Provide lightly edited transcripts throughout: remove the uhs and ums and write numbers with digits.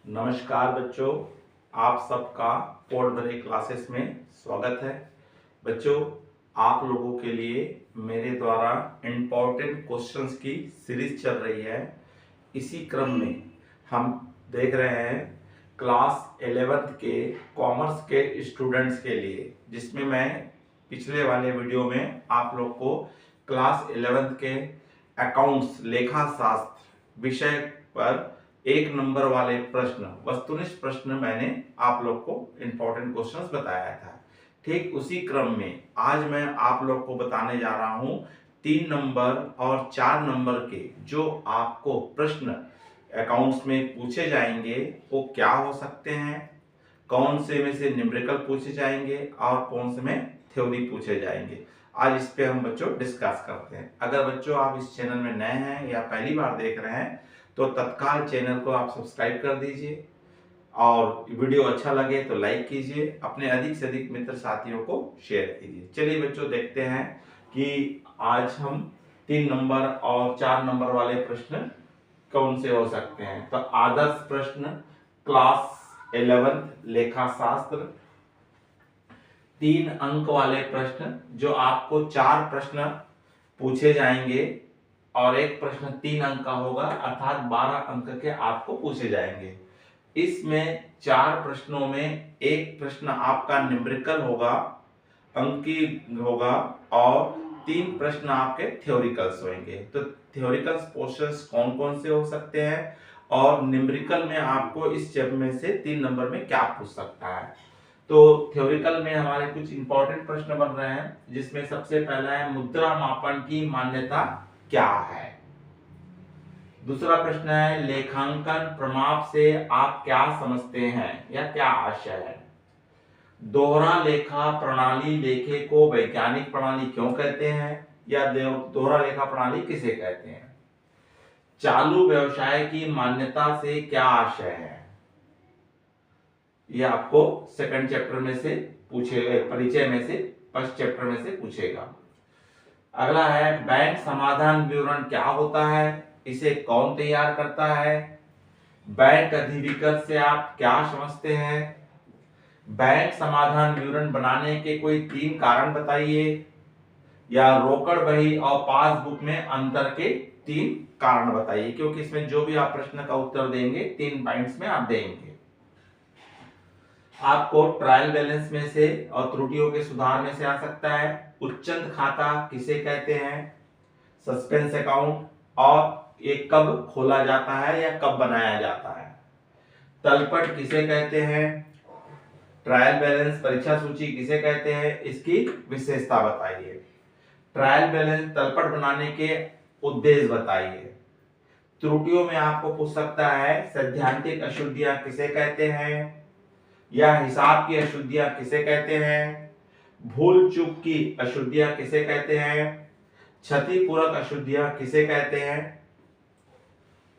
नमस्कार बच्चों, आप सबका कोड भरे क्लासेस में स्वागत है। बच्चों, आप लोगों के लिए मेरे द्वारा इम्पोर्टेंट क्वेश्चंस की सीरीज चल रही है। इसी क्रम में हम देख रहे हैं क्लास 11th के कॉमर्स के स्टूडेंट्स के लिए, जिसमें मैं पिछले वाले वीडियो में आप लोग को क्लास 11th के अकाउंट्स लेखा शास्त्र विषय पर 1 नंबर वाले प्रश्न, वस्तुनिष्ठ प्रश्न मैंने आप लोग को इंपॉर्टेंट क्वेश्चंस बताया था। ठीक उसी क्रम में आज मैं आप लोग को बताने जा रहा हूं 3 नंबर और 4 नंबर के जो आपको प्रश्न अकाउंट्स में पूछे जाएंगे वो क्या हो सकते हैं, कौन से में से न्यूमेरिकल पूछे जाएंगे और कौन से में थ्योरी पूछे जाएंगे। आज इस पे हम बच्चों डिस्कस करते हैं। अगर बच्चों आप इस चैनल में नए हैं या पहली बार देख रहे हैं तो तत्काल चैनल को आप सब्सक्राइब कर दीजिए और वीडियो अच्छा लगे तो लाइक कीजिए, अपने अधिक से अधिक मित्र साथियों को शेयर कीजिए। चलिए बच्चों, देखते हैं कि आज हम 3 नंबर और 4 नंबर वाले प्रश्न कौन से हो सकते हैं। तो आदर्श प्रश्न क्लास 11th लेखा शास्त्र, 3 अंक वाले प्रश्न जो आपको 4 प्रश्न पूछे जाएंगे और एक प्रश्न 3 अंक का होगा, अर्थात 12 अंक के आपको पूछे जाएंगे। इसमें 4 प्रश्नों में एक प्रश्न आपका न्यूमेरिकल होगा, अंकी होगा और 3 प्रश्न आपके थ्योरिकल्स होंगे। तो थ्योरिकल्स पोर्शंस कौन कौन से हो सकते हैं और न्यूमेरिकल में आपको इस चैप्टर में से 3 नंबर में क्या पूछ सकता है। तो थ्योरिकल में हमारे कुछ इंपॉर्टेंट प्रश्न बन रहे हैं, जिसमें सबसे पहला है मुद्रा मापन की मान्यता क्या है। दूसरा प्रश्न है लेखांकन प्रमाप से आप क्या समझते हैं या क्या आशय है। दोहरा लेखा प्रणाली लेखे को वैज्ञानिक प्रणाली क्यों कहते हैं या दोहरा लेखा प्रणाली किसे कहते हैं। चालू व्यवसाय की मान्यता से क्या आशय है, यह आपको सेकंड चैप्टर में से पूछेगा, परिचय में से फर्स्ट चैप्टर में से पूछेगा। अगला है बैंक समाधान विवरण क्या होता है, इसे कौन तैयार करता है। बैंक अधिविकत से आप क्या समझते हैं। बैंक समाधान विवरण बनाने के कोई 3 कारण बताइए, या रोकड़ बही और पासबुक में अंतर के 3 कारण बताइए, क्योंकि इसमें जो भी आप प्रश्न का उत्तर देंगे 3 पॉइंट्स में आप देंगे। आपको ट्रायल बैलेंस में से और त्रुटियों के सुधार में से आ सकता है। उच्चंत खाता किसे कहते हैं, सस्पेंस अकाउंट, और ये कब खोला जाता है या कब बनाया जाता है। तलपट किसे कहते हैं, ट्रायल बैलेंस परीक्षा सूची किसे कहते हैं, इसकी विशेषता बताइए। ट्रायल बैलेंस तलपट बनाने के उद्देश्य बताइए। त्रुटियों में आपको पूछ सकता है सैद्धांतिक अशुद्धियां किसे कहते हैं या हिसाब की अशुद्धियां किसे कहते हैं। भूल चूक की अशुद्धियां किसे कहते हैं, क्षतिपूरक अशुद्धियां किसे कहते हैं,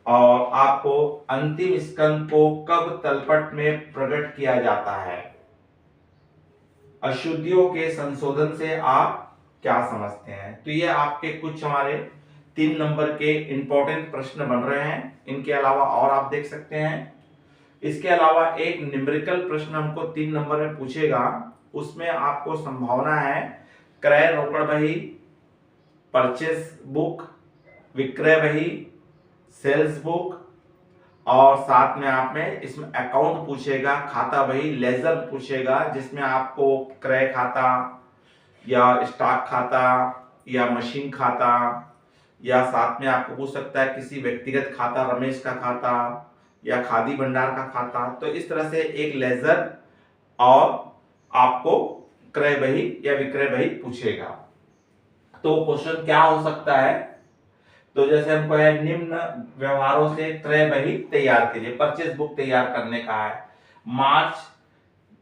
और आपको अंतिम स्कंद को कब तलपट में प्रकट किया जाता है। अशुद्धियों के संशोधन से आप क्या समझते हैं। तो ये आपके कुछ हमारे 3 नंबर के इंपॉर्टेंट प्रश्न बन रहे हैं। इनके अलावा और आप देख सकते हैं, इसके अलावा एक न्यूमेरिकल प्रश्न हमको 3 नंबर में पूछेगा। उसमें आपको संभावना है क्रय रोकड़ बही, परचेस बुक, विक्रय बही, सेल्स बुक, और साथ में आप में इसमें अकाउंट पूछेगा, खाता बही, लेजर पूछेगा, जिसमें आपको क्रय खाता या स्टॉक खाता या मशीन खाता, या साथ में आपको पूछ सकता है किसी व्यक्तिगत खाता, रमेश का खाता या खादी भंडार का खाता। तो इस तरह से एक लेजर और आपको क्रय बही या विक्रय बही पूछेगा। तो क्वेश्चन क्या हो सकता है, तो जैसे हमको है निम्न व्यवहारों से क्रय बही तैयार कीजिए, परचेज बुक तैयार करने का है।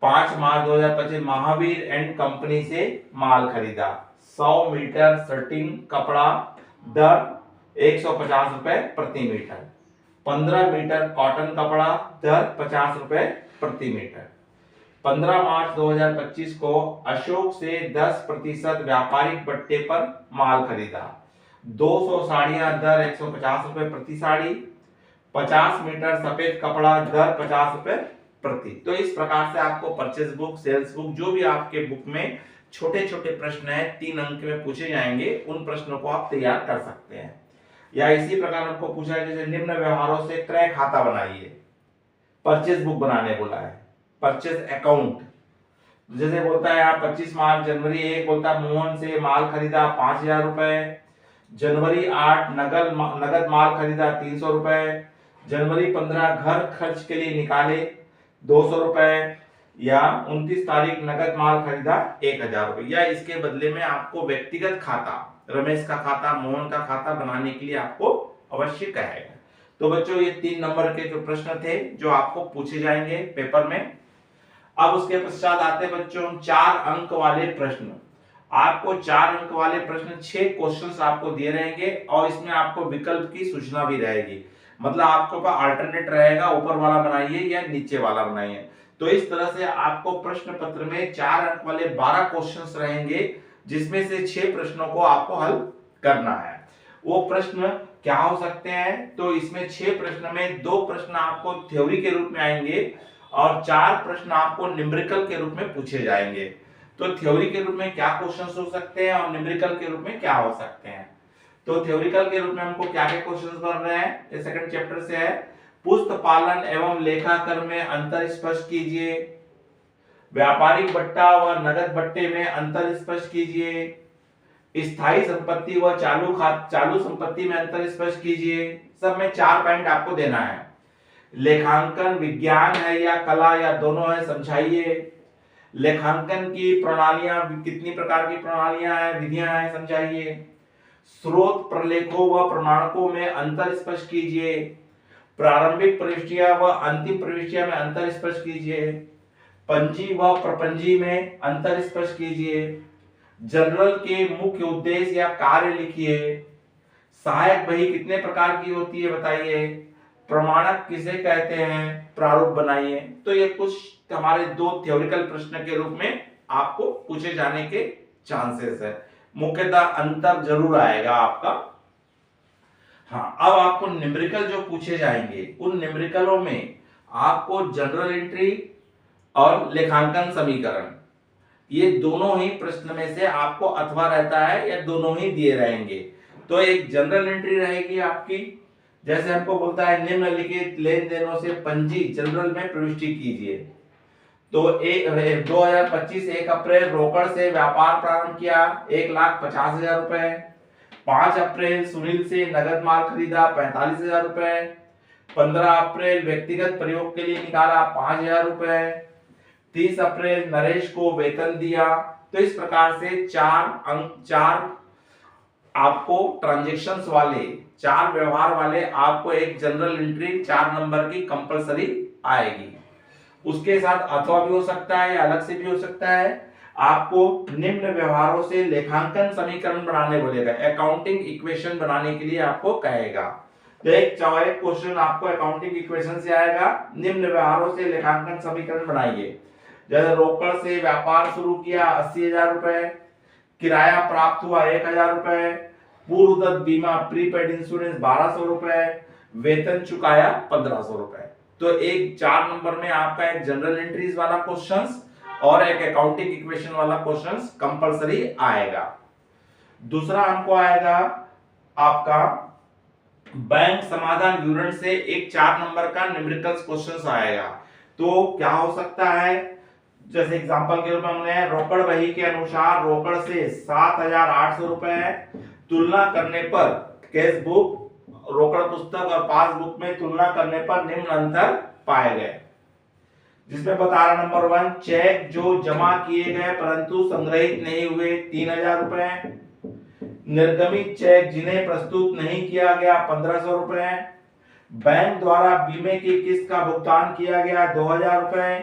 5 मार्च 2025 महावीर एंड कंपनी से माल खरीदा। 100 मीटर शर्टिंग कपड़ा दर 150 रुपए प्रति मीटर। 15 मीटर कॉटन कपड़ा दर 50 रुपए प्रति मीटर। 15 मार्च 2025 को अशोक से 10% व्यापारिक बट्टे पर माल खरीदा। 200 साड़ियां दर 150 रुपए प्रति साड़ी। 50 मीटर सफेद कपड़ा दर 50 रुपए प्रति। तो इस प्रकार से आपको परचेज बुक, सेल्स बुक, जो भी आपके बुक में छोटे छोटे प्रश्न है 3 अंक में पूछे जाएंगे, उन प्रश्नों को आप तैयार कर सकते हैं। या इसी प्रकार हमको पूछा है जैसे निम्न व्यवहारों से क्रय खाता बनाइए, परचेज बुक बनाने बोला है, परचेज अकाउंट। जैसे बोलता है यहाँ 25 मार्च जनवरी 1 बोलता है मोहन से माल खरीदा 5000 रुपए, जनवरी 8 नगद माल खरीदा 300 रुपए, जनवरी 15 घर खर्च के लिए निकाले 200 रुपए, या 29 तारीख नगद माल खरीदा 1000 रुपए। या इसके बदले में आपको व्यक्तिगत खाता, रमेश का खाता, मोहन का खाता बनाने के लिए आपको अवश्य कहेगा। तो बच्चों ये 3 नंबर के जो प्रश्न थे जो आपको पूछे जाएंगे पेपर में। अब उसके पश्चात आते बच्चों 4 अंक वाले प्रश्न। आपको 4 अंक वाले प्रश्न 6 क्वेश्चंस आपको दिए रहेंगे और इसमें आपको विकल्प की सूचना भी रहेगी। मतलब आपके पास अल्टरनेट रहेगा, ऊपर वाला बनाइए या नीचे वाला बनाइए। तो इस तरह से आपको प्रश्न पत्र में 4 अंक वाले 12 क्वेश्चंस रहेंगे, जिसमें से 6 प्रश्नों को आपको हल करना है। वो प्रश्न क्या हो सकते हैं? तो इसमें 6 प्रश्न में 2 प्रश्न आपको थ्योरी के रूप में आएंगे और 4 प्रश्न आपको न्यूमेरिकल के रूप में पूछे जाएंगे। तो थ्योरी के रूप में क्या क्वेश्चंस हो सकते हैं और न्यूमेरिकल के रूप में क्या हो सकते हैं? तो थ्योरिकल के रूप में हमको क्या क्या क्वेश्चंस बन रहे हैं? ये सेकंड चैप्टर से है। पुस्त पालन एवं लेखाकर में अंतर स्पष्ट कीजिए, व्यापारिक बट्टा व नगद बट्टे में अंतर स्पष्ट कीजिए, स्थायी संपत्ति व चालू संपत्ति में अंतर स्पष्ट कीजिए। सब में 4 पॉइंट आपको देना है। लेखांकन विज्ञान है या कला या दोनों है, समझाइए। लेखांकन की प्रणालियां कितनी प्रकार की प्रणालियां हैं, विधियां हैं, समझाइए। स्रोत प्रलेखों व प्रमाणकों में अंतर स्पष्ट कीजिए। प्रारंभिक प्रविष्टियां व अंतिम प्रविष्टियां में अंतर स्पष्ट कीजिए। पंजी व प्रपंजी में अंतर स्पष्ट कीजिए। जनरल के मुख्य उद्देश्य या कार्य लिखिए। सहायक बही कितने प्रकार की होती है बताइए। प्रमाणक किसे कहते हैं, प्रारूप बनाइए। तो ये कुछ हमारे 2 थ्योरिकल प्रश्न के रूप में आपको पूछे जाने के चांसेस है। मुख्यतः अंतर जरूर आएगा आपका। हाँ, अब आपको न्यूमेरिकल जो पूछे जाएंगे उन न्यूमेरिकलों में आपको जनरल एंट्री और लेखांकन समीकरण, ये दोनों ही प्रश्न में से आपको अथवा रहता है या दोनों ही दिए रहेंगे। तो एक जनरल एंट्री रहेगी आपकी, जैसे हमको बोलता है निम्नलिखित लेन देनों से पंजी जनरल में प्रविष्टि कीजिए। तो 2025 1 अप्रैल रोकड़ से व्यापार प्रारंभ किया 1,50,000 रुपए। 5 अप्रैल सुनील से नगद माल खरीदा 45,000 रुपए। 15 अप्रैल व्यक्तिगत प्रयोग के लिए निकाला 5,000 रुपए। 30 अप्रैल नरेश को वेतन दिया। तो इस प्रकार से 4 आपको ट्रांजैक्शंस वाले, 4 व्यवहार वाले आपको एक जनरल एंट्री 4 नंबर की कंपलसरी आएगी। उसके साथ अथवा भी हो सकता है, अलग से भी हो सकता है। आपको निम्न व्यवहारों से लेखांकन समीकरण बनाने बोलेगा, अकाउंटिंग इक्वेशन बनाने के लिए आपको कहेगा। तो एक क्वेश्चन आपको अकाउंटिंग इक्वेशन से आएगा, निम्न व्यवहारों से लेखांकन समीकरण बनाइए। जैसे रोकड़ से व्यापार शुरू किया 80,000 रुपए, किराया प्राप्त हुआ 1,000 रुपए, पूर्वदत्त बीमा प्रीपेड इंश्योरेंस 1,200 रुपए, वेतन चुकाया 1,500 रुपए। तो एक 4 नंबर में आपका एक जनरल एंट्रीज वाला क्वेश्चंस और एक अकाउंटिंग इक्वेशन वाला क्वेश्चंस कंपलसरी आएगा। दूसरा हमको आएगा आपका बैंक समाधान विवरण से एक 4 नंबर का न्यूमेरिकल क्वेश्चंस आएगा। तो क्या हो सकता है, जैसे एग्जांपल के रूप में हमने रोकड़ बही के अनुसार रोकड़ से 7,800 रुपए, तुलना करने पर कैश बुक, रोकड़ पुस्तक और पासबुक में तुलना करने पर निम्न अंतर पाए गए। जिसमें बता रहा नंबर 1, चेक जो जमा किए गए परंतु संग्रहित नहीं हुए 3,000 रुपए, निर्गमित चेक जिन्हें प्रस्तुत नहीं किया गया 1,500 रुपए, बैंक द्वारा बीमे की किस्त का भुगतान किया गया 2,000 रुपए,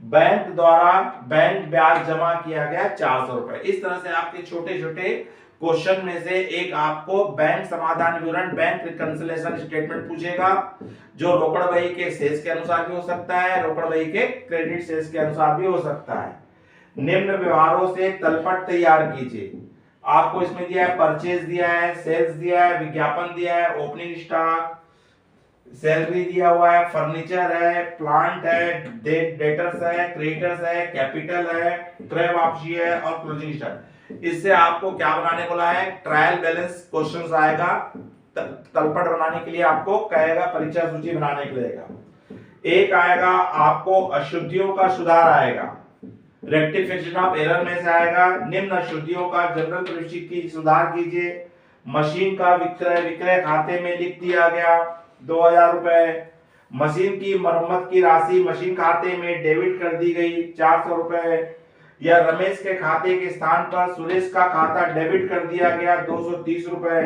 बैंक द्वारा बैंक ब्याज जमा किया गया 400 रुपए। इस तरह से आपके छोटे छोटे क्वेश्चन में से एक आपको बैंक समाधान विवरण, बैंक रिकंसिलिएशन स्टेटमेंट पूछेगा, जो रोकड़ बही के शेष के अनुसार भी हो सकता है, रोकड़ बही के क्रेडिट शेष के अनुसार भी हो सकता है। निम्न व्यवहारों से तलपट तैयार कीजिए। आपको इसमें दिया है परचेज दिया है, सेल्स दिया है, विज्ञापन दिया है, ओपनिंग स्टॉक, सैलरी दिया हुआ है, फर्नीचर है, प्लांट है, डेटर्स है, क्रेडिटर्स है, कैपिटल है, क्रय वापसी है और क्लोजिंग स्टॉक। इससे आपको क्या बनाने बोला है, ट्रायल बैलेंस क्वेश्चंस आएगा। तलपट बनाने के लिए आपको कहेगा, परिचय सूची बनाने के लिए एक आएगा, आपको अशुद्धियों का सुधार आएगा, रेक्टिफिकेशन ऑफ एरर में से आएगा, निम्न अशुद्धियों का जनरल प्रविष्टि की सुधार कीजिए, मशीन का विक्रय खाते में लिख दिया गया 2000 रुपए, मशीन की मरम्मत की राशि मशीन खाते में डेबिट कर दी गई 400 रुपए, या रमेश के खाते के स्थान पर सुरेश का खाता डेबिट कर दिया गया 230 रुपए,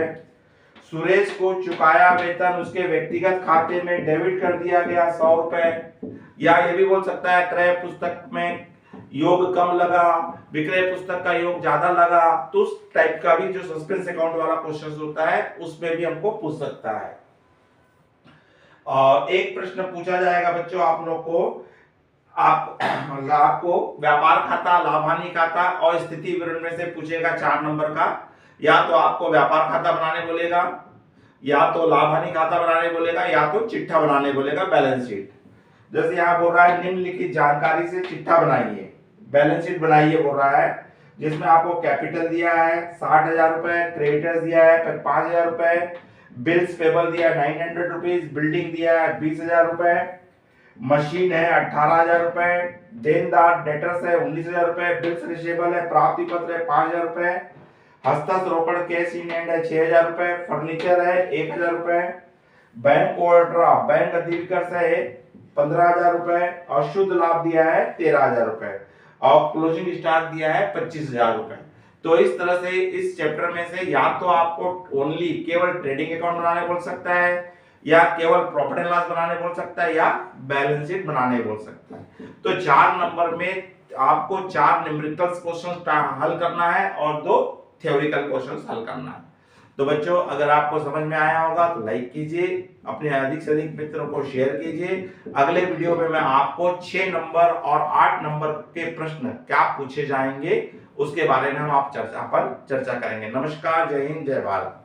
सुरेश को चुकाया वेतन उसके व्यक्तिगत खाते में डेबिट कर दिया गया 100 रुपए। या ये भी बोल सकता है क्रय पुस्तक में योग कम लगा, विक्रय पुस्तक का योग ज्यादा लगा। तो उस टाइप का भी जो सस्पेंस अकाउंट वाला क्वेश्चन होता है उसमें भी हमको पूछ सकता है। और एक प्रश्न पूछा जाएगा बच्चों आप लोग को, आपको व्यापार खाता, लाभ हानि खाता और स्थिति विवरण में से पूछेगा 4 नंबर का। या तो आपको व्यापार खाता बनाने बोलेगा, या तो लाभ हानि खाता बनाने बोलेगा, या तो चिट्ठा बनाने बोलेगा, बैलेंस शीट। जैसे यहाँ बोल रहा है निम्नलिखित जानकारी से चिट्ठा बनाइए, बैलेंस शीट बनाइए बोल रहा है, जिसमें आपको कैपिटल दिया है 60,000 रुपए, क्रेडिटर्स दिया है 5,000 रुपए, बिल्स पेबल दिया है 900 रुपीज, बिल्डिंग दिया है 20,000 रुपए, मशीन है 18,000 रुपए, देनदार डेटर्स है 19,000 रुपए, बिल्स रिसीवेबल है, प्राप्ति पत्र है 5,000 रुपए, हस्ताक्षर कैश इन हैंड है 6,000 रुपए, फर्नीचर है 1,000 रुपए, बैंक ओवरड्राफ्ट बैंक अधिविकर्ष है 15,000 रुपए और शुद्ध लाभ दिया है 13,000 रुपए और क्लोजिंग स्टॉक दिया है 25,000 रुपए। तो इस तरह से इस चैप्टर में से या तो आपको ओनली केवल ट्रेडिंग अकाउंट बनाने बोल सकता है, या केवल प्रॉफिट एंड लॉस बनाने बोल सकता है, या बैलेंस शीट बनाने बोल सकता है। तो 4 नंबर में आपको 4 न्यूमेरिकल क्वेश्चन हल करना है और 2 थ्योरेटिकल क्वेश्चंस हल करना है। तो बच्चों अगर आपको समझ में आया होगा तो लाइक कीजिए, अपने अधिक से अधिक मित्रों को शेयर कीजिए। अगले वीडियो में मैं आपको 6 नंबर और 8 नंबर के प्रश्न क्या पूछे जाएंगे उसके बारे में हम आप चर्चा करेंगे। नमस्कार, जय हिंद, जय भारत।